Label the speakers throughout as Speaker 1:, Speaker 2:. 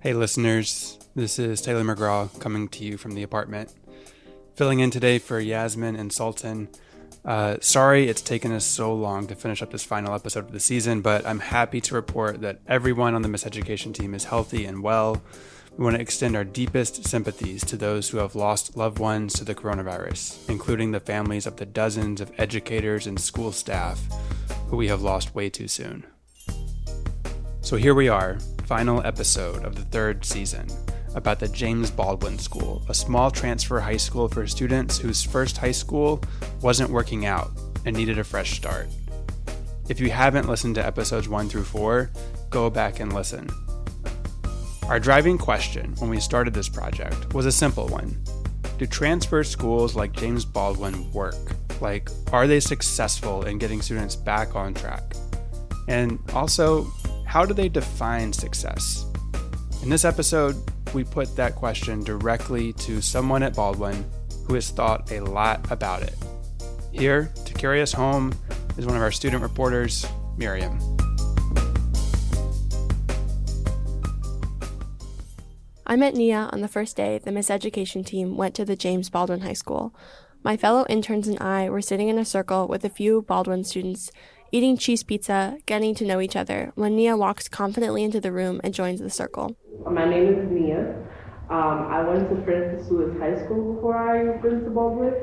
Speaker 1: Hey listeners, this is Taylor McGraw coming to you from the apartment. Filling in today for Yasmin and Sultan. Sorry it's taken us so long to finish up this final episode of the season, but I'm happy to report that everyone on the Miseducation team is healthy and well. We want to extend our deepest sympathies to those who have lost loved ones to the coronavirus, including the families of the dozens of educators and school staff who we have lost way too soon. So here we are, final episode of the third season, about the James Baldwin School, a small transfer high school for students whose first high school wasn't working out and needed a fresh start. If you haven't listened to episodes 1 through 4, go back and listen. Our driving question when we started this project was a simple one. Do transfer schools like James Baldwin work? Like, are they successful in getting students back on track? And also, how do they define success? In this episode, we put that question directly to someone at Baldwin who has thought a lot about it. Here to carry us home is one of our student reporters, Miriam.
Speaker 2: I met Nia on the first day the Miseducation team went to the James Baldwin High School. My fellow interns and I were sitting in a circle with a few Baldwin students, eating cheese pizza, getting to know each other, when Nia walks confidently into the room and joins the circle.
Speaker 3: My name is Nia. I went to Francis Lewis High School before I went to Baldwin,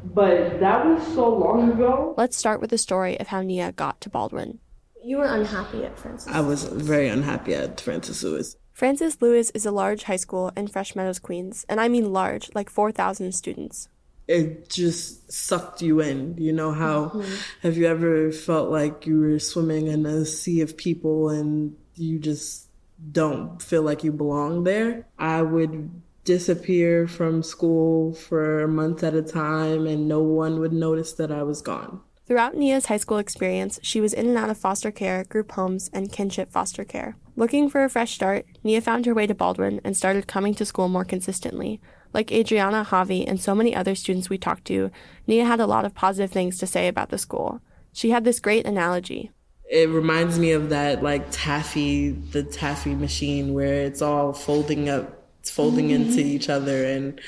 Speaker 3: but that was so long ago.
Speaker 2: Let's start with the story of how Nia got to Baldwin. You were unhappy at Francis.
Speaker 4: I was very unhappy at Francis Lewis.
Speaker 2: Francis Lewis is a large high school in Fresh Meadows, Queens, and I mean large, like 4,000 students.
Speaker 4: It just sucked you in. You know how, have you ever felt like you were swimming in a sea of people and you just don't feel like you belong there? I would disappear from school for months at a time and no one would notice that I was gone.
Speaker 2: Throughout Nia's high school experience, she was in and out of foster care, group homes, and kinship foster care. Looking for a fresh start, Nia found her way to Baldwin and started coming to school more consistently. Like Adriana, Javi, and so many other students we talked to, Nia had a lot of positive things to say about the school. She had this great analogy.
Speaker 4: It reminds me of that, like, the taffy machine where it's all folding up, it's folding into each other and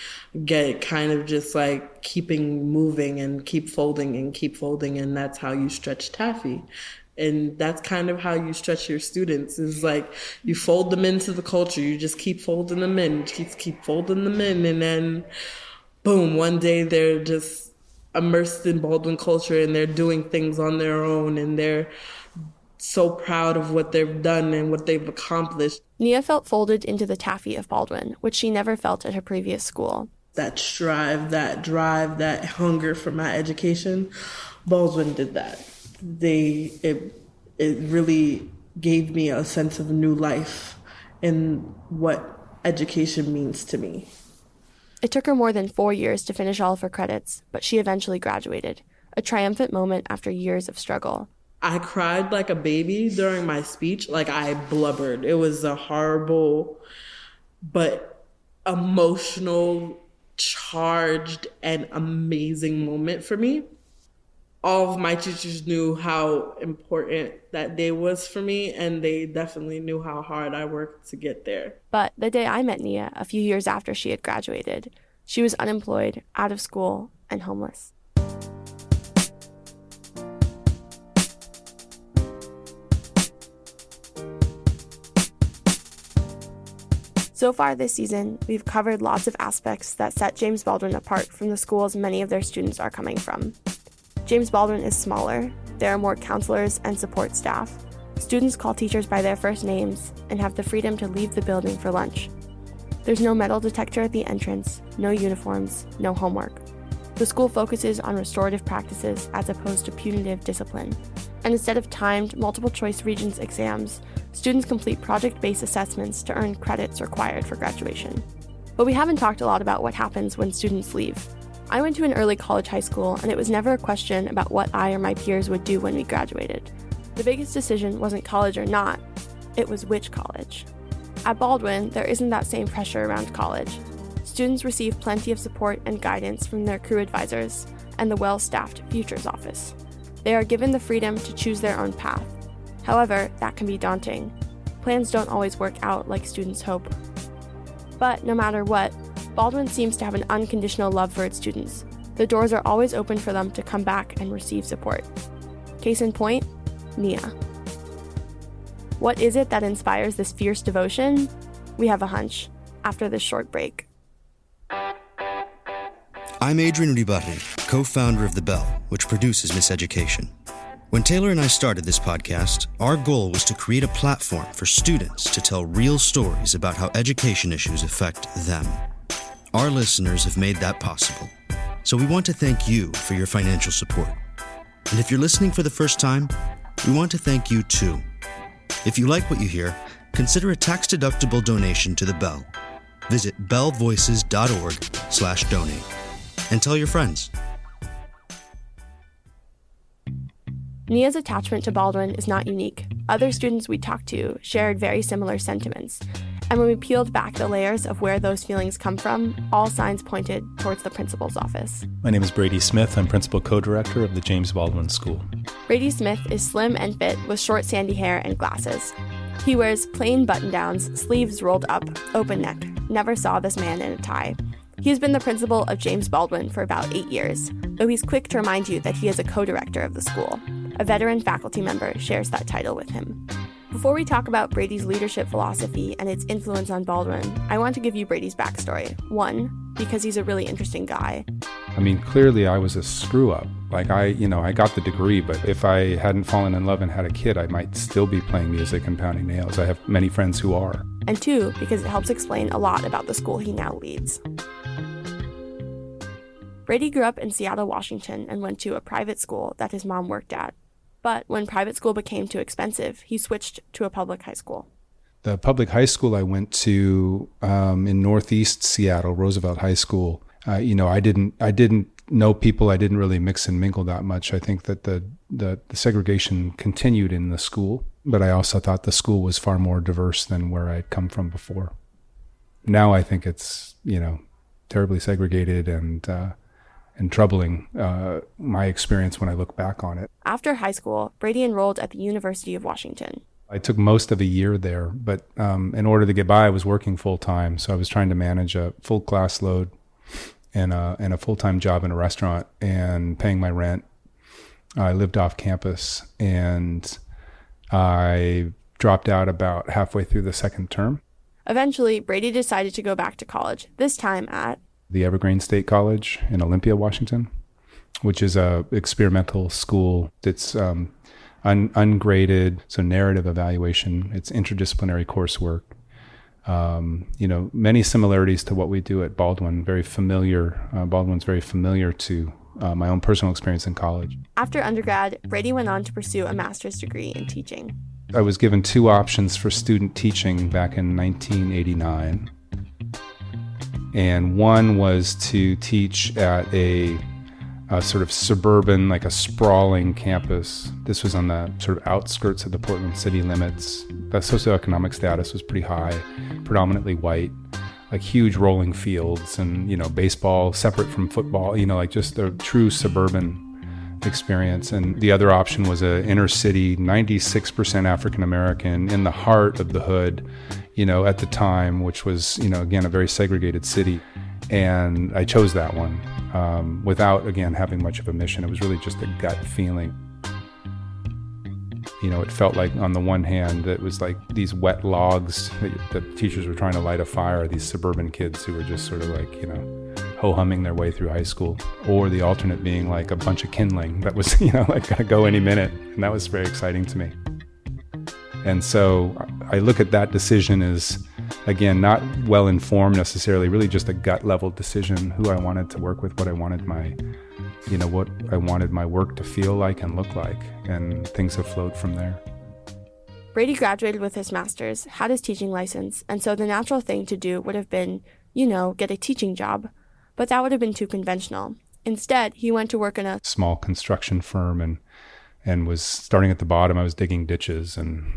Speaker 4: get kind of just like keeping moving and keep folding, and that's how you stretch taffy. And that's kind of how you stretch your students, is like you fold them into the culture. You just keep folding them in, keep folding them in. And then boom, one day they're just immersed in Baldwin culture and they're doing things on their own and they're so proud of what they've done and what they've accomplished.
Speaker 2: Nia felt folded into the taffy of Baldwin, which she never felt at her previous school.
Speaker 4: That strive, that drive, that hunger for my education, Baldwin did that. It really gave me a sense of new life in what education means to me.
Speaker 2: It took her more than 4 years to finish all of her credits, but she eventually graduated, a triumphant moment after years of struggle.
Speaker 4: I cried like a baby during my speech. Like, I blubbered. It was a horrible but emotional, charged, and amazing moment for me. All of my teachers knew how important that day was for me, and they definitely knew how hard I worked to get there.
Speaker 2: But the day I met Nia, a few years after she had graduated, she was unemployed, out of school, and homeless. So far this season, we've covered lots of aspects that set James Baldwin apart from the schools many of their students are coming from. James Baldwin is smaller, there are more counselors and support staff. Students call teachers by their first names and have the freedom to leave the building for lunch. There's no metal detector at the entrance, no uniforms, no homework. The school focuses on restorative practices as opposed to punitive discipline. And instead of timed multiple-choice Regents exams, students complete project-based assessments to earn credits required for graduation. But we haven't talked a lot about what happens when students leave. I went to an early college high school, and it was never a question about what I or my peers would do when we graduated. The biggest decision wasn't college or not, it was which college. At Baldwin, there isn't that same pressure around college. Students receive plenty of support and guidance from their crew advisors and the well-staffed Futures office. They are given the freedom to choose their own path. However, that can be daunting. Plans don't always work out like students hope. But no matter what, Baldwin seems to have an unconditional love for its students. The doors are always open for them to come back and receive support. Case in point, Nia. What is it that inspires this fierce devotion? We have a hunch after this short break.
Speaker 5: I'm Adrian Uribarri, co-founder of The Bell, which produces Miseducation. When Taylor and I started this podcast, our goal was to create a platform for students to tell real stories about how education issues affect them. Our listeners have made that possible, so we want to thank you for your financial support. And if you're listening for the first time, we want to thank you too. If you like what you hear, consider a tax-deductible donation to The Bell. Visit bellvoices.org/donate and tell your friends.
Speaker 2: Nia's attachment to Baldwin is not unique. Other students we talked to shared very similar sentiments. And when we peeled back the layers of where those feelings come from, all signs pointed towards the principal's office.
Speaker 6: My name is Brady Smith. I'm principal co-director of the James Baldwin School.
Speaker 2: Brady Smith is slim and fit with short sandy hair and glasses. He wears plain button-downs, sleeves rolled up, open neck. Never saw this man in a tie. He has been the principal of James Baldwin for about 8 years, though he's quick to remind you that he is a co-director of the school. A veteran faculty member shares that title with him. Before we talk about Brady's leadership philosophy and its influence on Baldwin, I want to give you Brady's backstory. One, because he's a really interesting guy.
Speaker 6: I mean, clearly I was a screw-up. Like I got the degree, but if I hadn't fallen in love and had a kid, I might still be playing music and pounding nails. I have many friends who are.
Speaker 2: And two, because it helps explain a lot about the school he now leads. Brady grew up in Seattle, Washington, and went to a private school that his mom worked at. But when private school became too expensive, he switched to a public high school.
Speaker 6: The public high school I went to in Northeast Seattle, Roosevelt High School, I didn't know people. I didn't really mix and mingle that much. I think that the segregation continued in the school, but I also thought the school was far more diverse than where I'd come from before. Now I think it's, terribly segregated and troubling, my experience when I look back on it.
Speaker 2: After high school, Brady enrolled at the University of Washington.
Speaker 6: I took most of a year there, but in order to get by, I was working full-time. So I was trying to manage a full class load and a full-time job in a restaurant and paying my rent. I lived off campus, and I dropped out about halfway through the second term.
Speaker 2: Eventually, Brady decided to go back to college, this time at
Speaker 6: the Evergreen State College in Olympia, Washington, which is a experimental school. It's ungraded, so narrative evaluation. It's interdisciplinary coursework. Many similarities to what we do at Baldwin. Very familiar. Baldwin's very familiar to my own personal experience in college.
Speaker 2: After undergrad, Brady went on to pursue a master's degree in teaching.
Speaker 6: I was given two options for student teaching back in 1989. And one was to teach at a sort of suburban, like a sprawling campus. This was on the sort of outskirts of the Portland city limits. The socioeconomic status was pretty high, predominantly white, like huge rolling fields and, baseball separate from football, like just a true suburban experience. And the other option was a inner city, 96% African American in the heart of the hood, at the time, which was, again, a very segregated city. And I chose that one without, again, having much of a mission. It was really just a gut feeling. It felt like, on the one hand, it was like these wet logs that the teachers were trying to light a fire, these suburban kids who were just sort of like, ho-humming their way through high school, or the alternate being like a bunch of kindling that was, like gonna go any minute. And that was very exciting to me. And so I look at that decision as, again, not well-informed necessarily, really just a gut-level decision, who I wanted to work with, what I wanted my work to feel like and look like, and things have flowed from there.
Speaker 2: Brady graduated with his master's, had his teaching license, and so the natural thing to do would have been, get a teaching job. But that would have been too conventional. Instead, he went to work in a
Speaker 6: small construction firm and was starting at the bottom. I was digging ditches and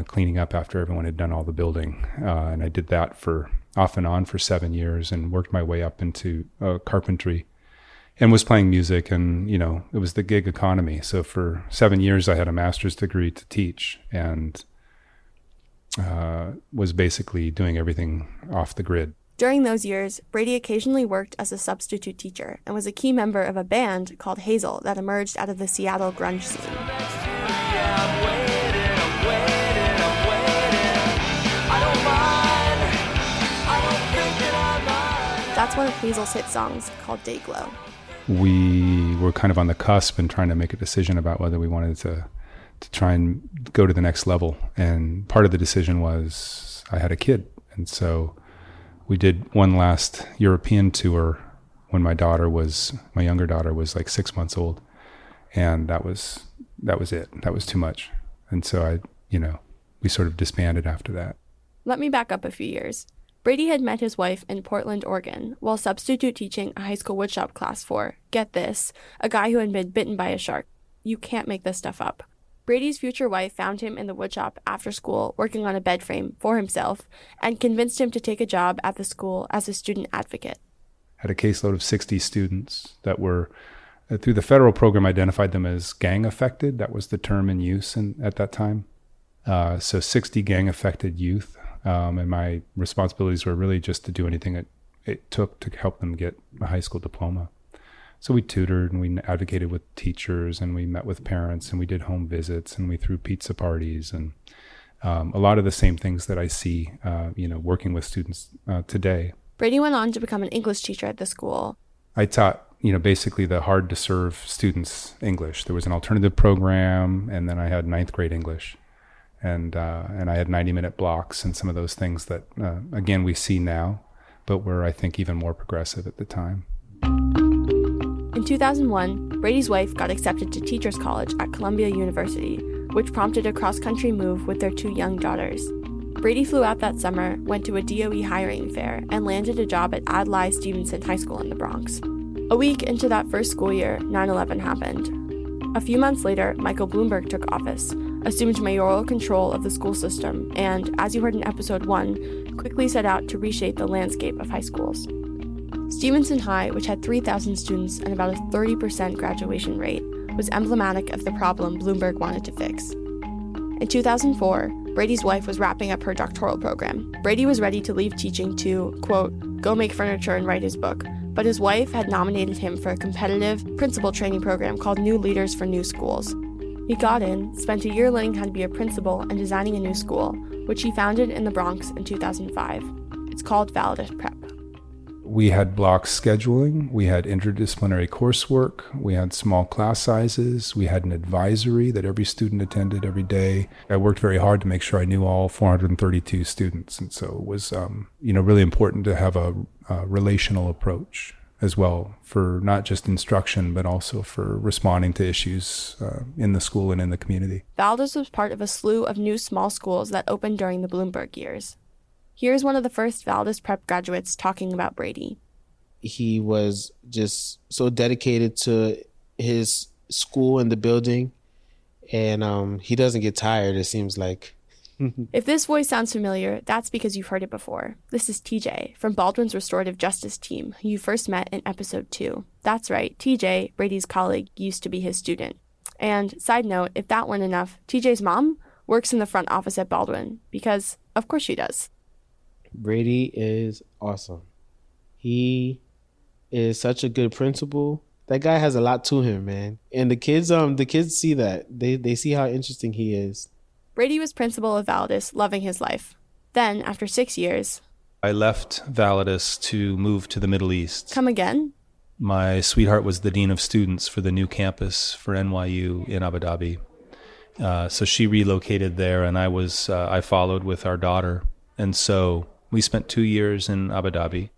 Speaker 6: cleaning up after everyone had done all the building. And I did that for off and on for 7 years and worked my way up into carpentry and was playing music, and it was the gig economy. So for 7 years I had a master's degree to teach, and was basically doing everything off the grid.
Speaker 2: During those years, Brady occasionally worked as a substitute teacher and was a key member of a band called Hazel that emerged out of the Seattle grunge scene. That's one of Hazel's hit songs called Dayglow.
Speaker 6: We were kind of on the cusp and trying to make a decision about whether we wanted to try and go to the next level. And part of the decision was I had a kid. And so we did one last European tour when my younger daughter was like 6 months old. And that was it. That was too much. And so we sort of disbanded after that.
Speaker 2: Let me back up a few years. Brady had met his wife in Portland, Oregon, while substitute teaching a high school woodshop class for, get this, a guy who had been bitten by a shark. You can't make this stuff up. Brady's future wife found him in the woodshop after school working on a bed frame for himself and convinced him to take a job at the school as a student advocate.
Speaker 6: Had a caseload of 60 students that were, through the federal program, identified them as gang affected. That was the term in use at that time. So 60 gang affected youth. And my responsibilities were really just to do anything it took to help them get a high school diploma. So we tutored and we advocated with teachers and we met with parents and we did home visits and we threw pizza parties and a lot of the same things that I see, working with students today.
Speaker 2: Brady went on to become an English teacher at the school.
Speaker 6: I taught, basically the hard to serve students English. There was an alternative program, and then I had 9th grade English. And I had 90-minute blocks and some of those things that, again, we see now, but were, I think, even more progressive at the time.
Speaker 2: In 2001, Brady's wife got accepted to Teachers College at Columbia University, which prompted a cross-country move with their 2 young daughters. Brady flew out that summer, went to a DOE hiring fair, and landed a job at Adlai Stevenson High School in the Bronx. A week into that first school year, 9/11 happened. A few months later, Michael Bloomberg took office, assumed mayoral control of the school system, and, as you heard in episode 1, quickly set out to reshape the landscape of high schools. Stevenson High, which had 3,000 students and about a 30% graduation rate, was emblematic of the problem Bloomberg wanted to fix. In 2004, Brady's wife was wrapping up her doctoral program. Brady was ready to leave teaching to, quote, go make furniture and write his book, but his wife had nominated him for a competitive principal training program called New Leaders for New Schools. He got in, spent a year learning how to be a principal and designing a new school, which he founded in the Bronx in 2005. It's called Validus Prep.
Speaker 6: We had block scheduling, we had interdisciplinary coursework, we had small class sizes, we had an advisory that every student attended every day. I worked very hard to make sure I knew all 432 students, and so it was really important to have a relational approach as well for not just instruction, but also for responding to issues in the school and in the community.
Speaker 2: Validus was part of a slew of new small schools that opened during the Bloomberg years. Here's one of the first Validus Prep graduates talking about Brady.
Speaker 7: He was just so dedicated to his school and the building, and he doesn't get tired, it seems like.
Speaker 2: If this voice sounds familiar, that's because you've heard it before. This is TJ from Baldwin's Restorative Justice Team, who you first met in episode 2. That's right, TJ, Brady's colleague, used to be his student. And side note, if that weren't enough, TJ's mom works in the front office at Baldwin, because of course she does.
Speaker 7: Brady is awesome. He is such a good principal. That guy has a lot to him, man. And the kids see that. They see how interesting he is.
Speaker 2: Brady was principal of Validus, loving his life. Then, after 6 years,
Speaker 8: I left Validus to move to the Middle East.
Speaker 2: Come again?
Speaker 8: My sweetheart was the dean of students for the new campus for NYU in Abu Dhabi. So she relocated there, and I followed with our daughter. And so we spent 2 years in Abu Dhabi.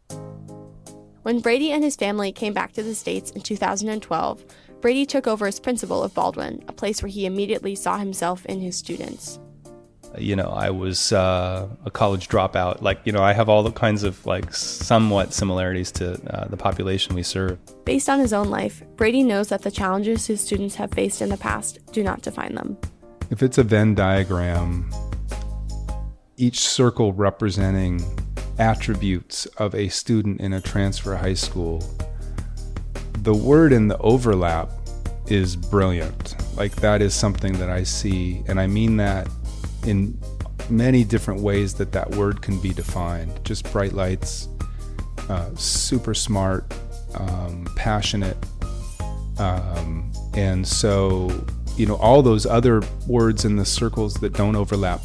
Speaker 2: When Brady and his family came back to the States in 2012, Brady took over as principal of Baldwin, a place where he immediately saw himself in his students.
Speaker 8: I was a college dropout. I have all the kinds of somewhat similarities to the population we serve.
Speaker 2: Based on his own life, Brady knows that the challenges his students have faced in the past do not define them.
Speaker 6: If it's a Venn diagram, each circle representing attributes of a student in a transfer high school, the word in the overlap is brilliant. Like, that is something that I see, and I mean that in many different ways that word can be defined. Just bright lights, super smart, passionate, and so, all those other words in the circles that don't overlap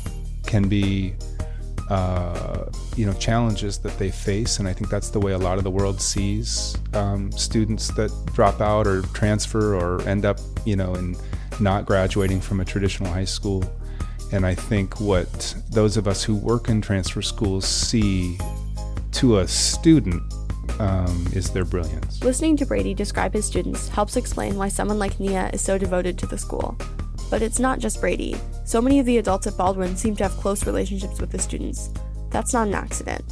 Speaker 6: can be challenges that they face. And I think that's the way a lot of the world sees students that drop out or transfer or end up, in not graduating from a traditional high school. And I think what those of us who work in transfer schools see to a student is their brilliance.
Speaker 2: Listening to Brady describe his students helps explain why someone like Nia is so devoted to the school. But it's not just Brady. So many of the adults at Baldwin seem to have close relationships with the students. That's not an accident.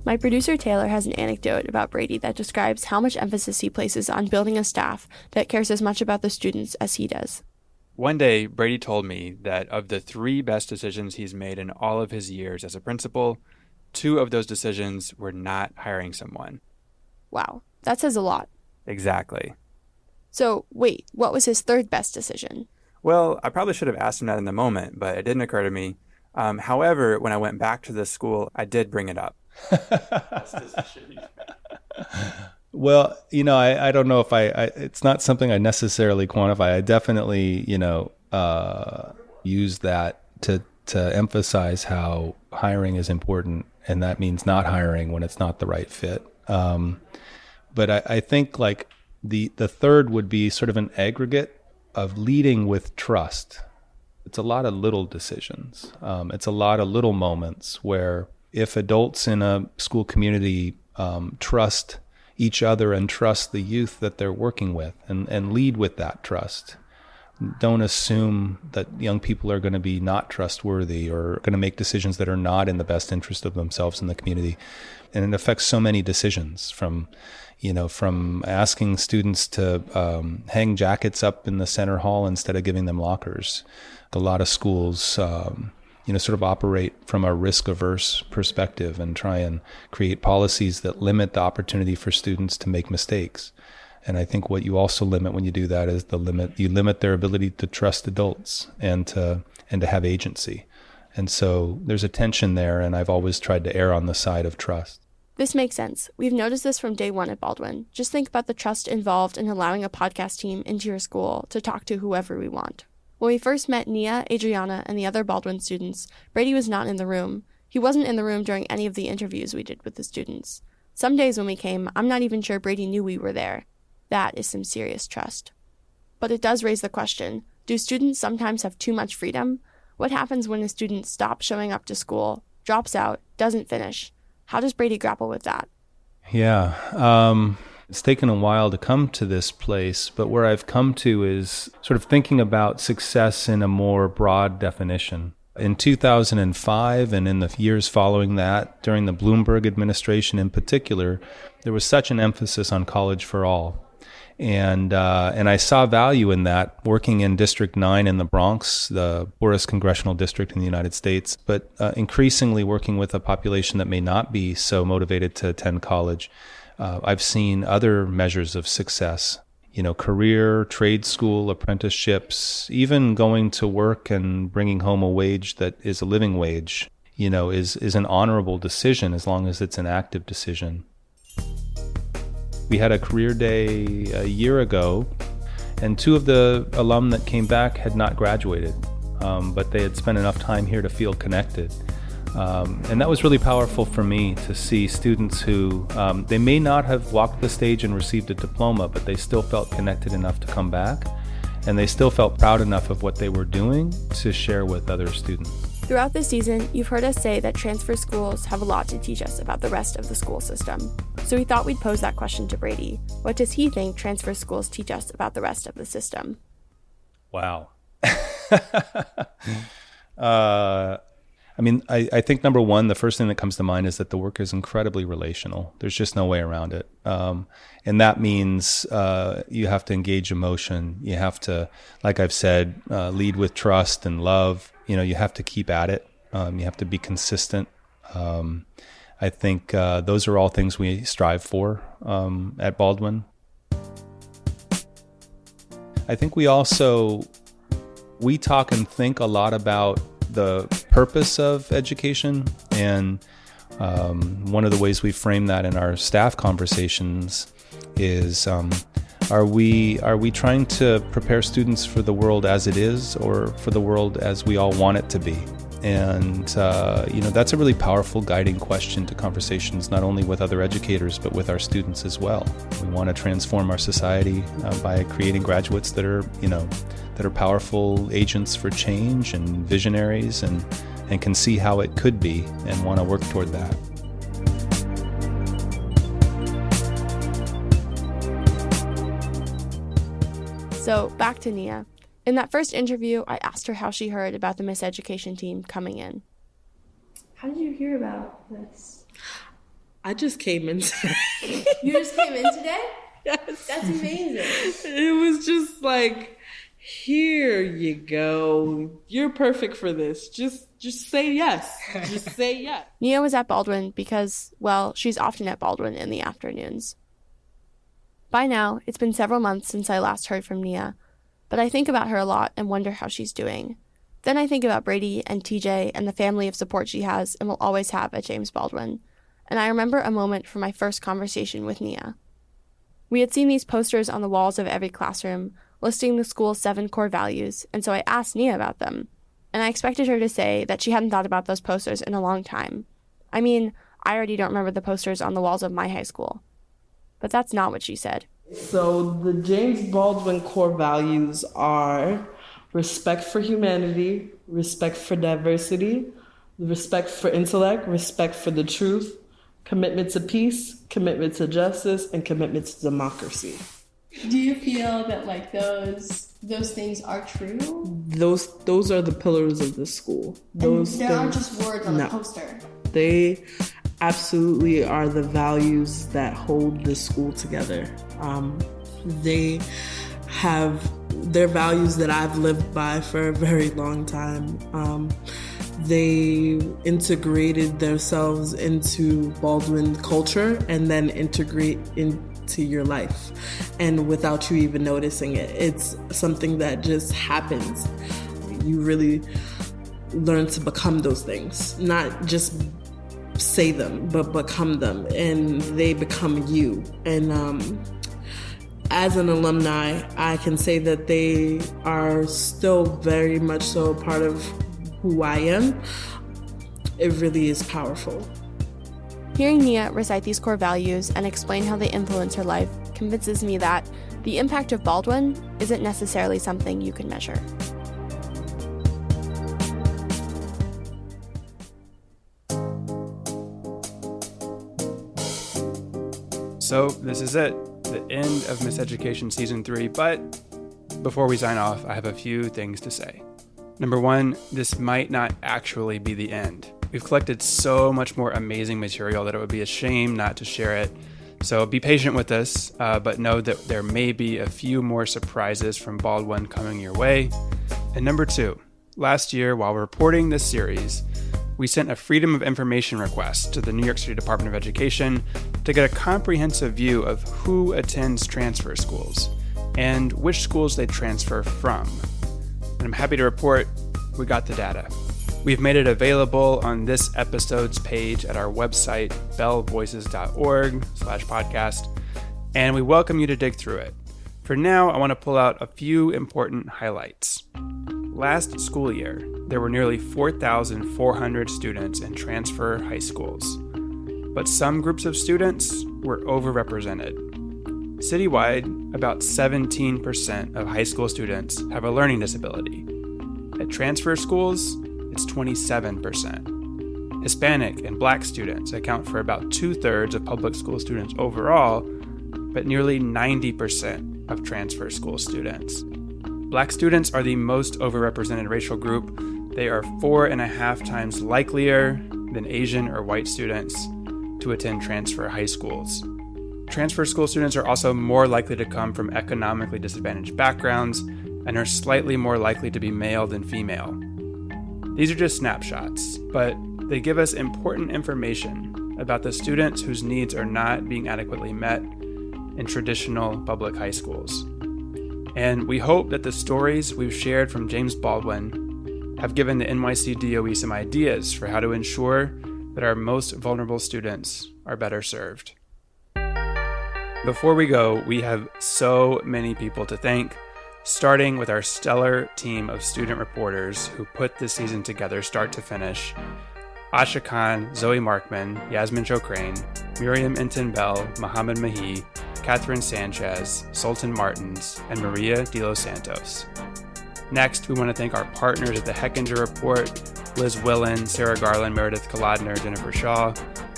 Speaker 2: My producer Taylor has an anecdote about Brady that describes how much emphasis he places on building a staff that cares as much about the students as he does.
Speaker 1: One day, Brady told me that of the 3 best decisions he's made in all of his years as a principal, 2 of those decisions were not hiring someone.
Speaker 2: Wow, that says a lot.
Speaker 1: Exactly.
Speaker 2: So, wait, what was his 3rd best decision?
Speaker 1: Well, I probably should have asked him that in the moment, but it didn't occur to me. However, when I went back to the school, I did bring it up.
Speaker 8: Well, I don't know if it's not something I necessarily quantify. I definitely, use that to emphasize how hiring is important, and that means not hiring when it's not the right fit. But I think like the 3rd would be sort of an aggregate of leading with trust. It's a lot of little decisions. It's a lot of little moments where if adults in a school community trust each other and trust the youth that they're working with and lead with that trust. Don't assume that young people are going to be not trustworthy or going to make decisions that are not in the best interest of themselves and the community. And it affects so many decisions from asking students to hang jackets up in the center hall instead of giving them lockers. A lot of schools, sort of operate from a risk-averse perspective and try and create policies that limit the opportunity for students to make mistakes. And I think what you also limit when you do that is you limit their ability to trust adults and to have agency. And so there's a tension there, and I've always tried to err on the side of trust.
Speaker 2: This makes sense. We've noticed this from day one at Baldwin. Just think about the trust involved in allowing a podcast team into your school to talk to whoever we want. When we first met Nia, Adriana, and the other Baldwin students, Brady was not in the room. He wasn't in the room during any of the interviews we did with the students. Some days when we came, I'm not even sure Brady knew we were there. That is some serious trust. But it does raise the question, do students sometimes have too much freedom? What happens when a student stops showing up to school, drops out, doesn't finish? How does Brady grapple with that?
Speaker 8: Yeah, it's taken a while to come to this place, but where I've come to is sort of thinking about success in a more broad definition. In 2005 and in the years following that, during the Bloomberg administration in particular, there was such an emphasis on college for all. And I saw value in that, working in District 9 in the Bronx, the poorest congressional district in the United States, but increasingly working with a population that may not be so motivated to attend college. I've seen other measures of success, career, trade school, apprenticeships, even going to work and bringing home a wage that is a living wage, is an honorable decision as long as it's an active decision. We had a career day a year ago, and 2 of the alum that came back had not graduated, but they had spent enough time here to feel connected. And that was really powerful for me to see students who, they may not have walked the stage and received a diploma, but they still felt connected enough to come back, and they still felt proud enough of what they were doing to share with other students.
Speaker 2: Throughout this season, you've heard us say that transfer schools have a lot to teach us about the rest of the school system. So we thought we'd pose that question to Brady. What does he think transfer schools teach us about the rest of the system?
Speaker 8: Wow. I think number one, the first thing that comes to mind is that the work is incredibly relational. There's just no way around it. And that means you have to engage emotion. You have to, like I've said, lead with trust and love. You have to keep at it. You have to be consistent. I think those are all things we strive for at Baldwin. I think we talk and think a lot about the purpose of education, and one of the ways we frame that in our staff conversations is, are we trying to prepare students for the world as it is, or for the world as we all want it to be? And that's a really powerful guiding question to conversations, not only with other educators, but with our students as well. We want to transform our society by creating graduates that are powerful agents for change and visionaries, and can see how it could be and want to work toward that.
Speaker 2: So back to Nia. In that first interview, I asked her how she heard about the Miseducation team coming in.
Speaker 9: How did you hear about this?
Speaker 4: I just came in today.
Speaker 9: You just came in today?
Speaker 4: Yes.
Speaker 9: That's amazing.
Speaker 4: It was just like, here you go. You're perfect for this. Just say yes. Just say yes.
Speaker 2: Nia was at Baldwin because, well, she's often at Baldwin in the afternoons. By now, it's been several months since I last heard from Nia, but I think about her a lot and wonder how she's doing. Then I think about Brady and TJ and the family of support she has and will always have at James Baldwin, and I remember a moment from my first conversation with Nia. We had seen these posters on the walls of every classroom listing the school's 7 core values, and so I asked Nia about them, and I expected her to say that she hadn't thought about those posters in a long time. I mean, I already don't remember the posters on the walls of my high school. But that's not what she said.
Speaker 4: So the James Baldwin core values are respect for humanity, respect for diversity, respect for intellect, respect for the truth, commitment to peace, commitment to justice, and commitment to democracy.
Speaker 9: Do you feel that like those things are true?
Speaker 4: Those are the pillars of the school. Those
Speaker 9: and they aren't just words on the poster.
Speaker 4: They absolutely are the values that hold the school together. They have their values that I've lived by for a very long time. They integrated themselves into Baldwin culture and then integrate into your life, and without you even noticing it. It's something that just happens. You really learn to become those things, not just say them, but become them, and they become you. And as an alumni, I can say that they are still very much so a part of who I am. It really is powerful.
Speaker 2: Hearing Nia recite these core values and explain how they influence her life convinces me that the impact of Baldwin isn't necessarily something you can measure.
Speaker 1: So this is it, the end of Miseducation Season 3, but before we sign off, I have a few things to say. Number 1, this might not actually be the end. We've collected so much more amazing material that it would be a shame not to share it. So be patient with us, but know that there may be a few more surprises from Baldwin coming your way. And number 2, last year while reporting this series, we sent a Freedom of Information request to the New York City Department of Education to get a comprehensive view of who attends transfer schools and which schools they transfer from. And I'm happy to report we got the data. We've made it available on this episode's page at our website, bellvoices.org/podcast, and we welcome you to dig through it. For now, I want to pull out a few important highlights. Last school year, there were nearly 4,400 students in transfer high schools, but some groups of students were overrepresented. Citywide, about 17% of high school students have a learning disability. At transfer schools, it's 27%. Hispanic and Black students account for about 2/3 of public school students overall, but nearly 90% of transfer school students. Black students are the most overrepresented racial group. They are 4.5 times likelier than Asian or white students to attend transfer high schools. Transfer school students are also more likely to come from economically disadvantaged backgrounds and are slightly more likely to be male than female. These are just snapshots, but they give us important information about the students whose needs are not being adequately met in traditional public high schools. And we hope that the stories we've shared from James Baldwin have given the NYC DOE some ideas for how to ensure that our most vulnerable students are better served. Before we go, we have so many people to thank, starting with our stellar team of student reporters who put this season together start to finish. Asha Khan, Zoe Markman, Yasmin Chokrain, Miriam Inton-Bell, Mohammed Mahi, Catherine Sanchez, Sultan Martins, and Maria de los Santos. Next, we want to thank our partners at the Hechinger Report, Liz Willen, Sarah Garland, Meredith Kolodner, Jennifer Shaw.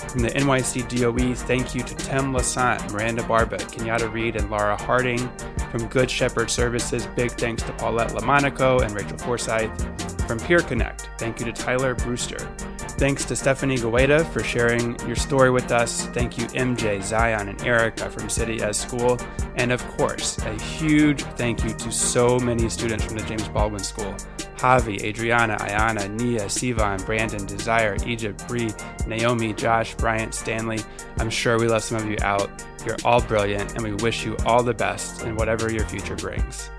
Speaker 1: From the NYC DOE, thank you to Tim Lassant, Miranda Barba, Kenyatta Reed, and Laura Harding. From Good Shepherd Services, big thanks to Paulette Lamonaco and Rachel Forsyth. From Peer Connect, thank you to Tyler Brewster. Thanks to Stephanie Gueda for sharing your story with us. Thank you MJ, Zion, and Erica from City as School. And of course, a huge thank you to so many students from the James Baldwin School. Javi, Adriana, Ayana, Nia, Sivan, Brandon, Desire, Egypt, Bree, Naomi, Josh, Bryant, Stanley. I'm sure we left some of you out. You're all brilliant, and we wish you all the best in whatever your future brings.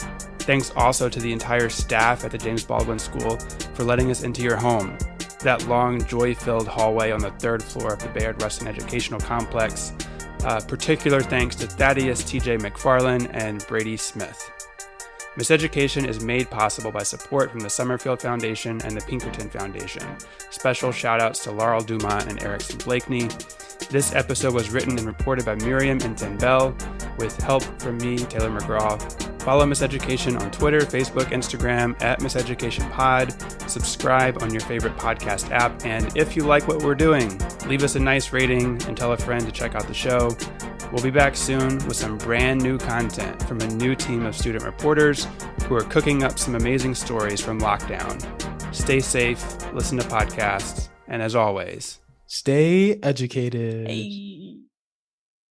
Speaker 1: Thanks also to the entire staff at the James Baldwin School for letting us into your home. That long, joy-filled hallway on the third floor of the Bayard Rustin Educational Complex. Particular thanks to Thaddeus T.J. McFarlane and Brady Smith. Miseducation is made possible by support from the Summerfield Foundation and the Pinkerton Foundation. Special shout-outs to Laurel Dumont and Erickson Blakeney. This episode was written and reported by Miriam Inton-Bell with help from me, Taylor McGraw. Follow Miseducation on Twitter, Facebook, Instagram at MiseducationPod. Subscribe on your favorite podcast app. And if you like what we're doing, leave us a nice rating and tell a friend to check out the show. We'll be back soon with some brand new content from a new team of student reporters who are cooking up some amazing stories from lockdown. Stay safe, listen to podcasts, and as always,
Speaker 10: stay educated.
Speaker 9: Hey.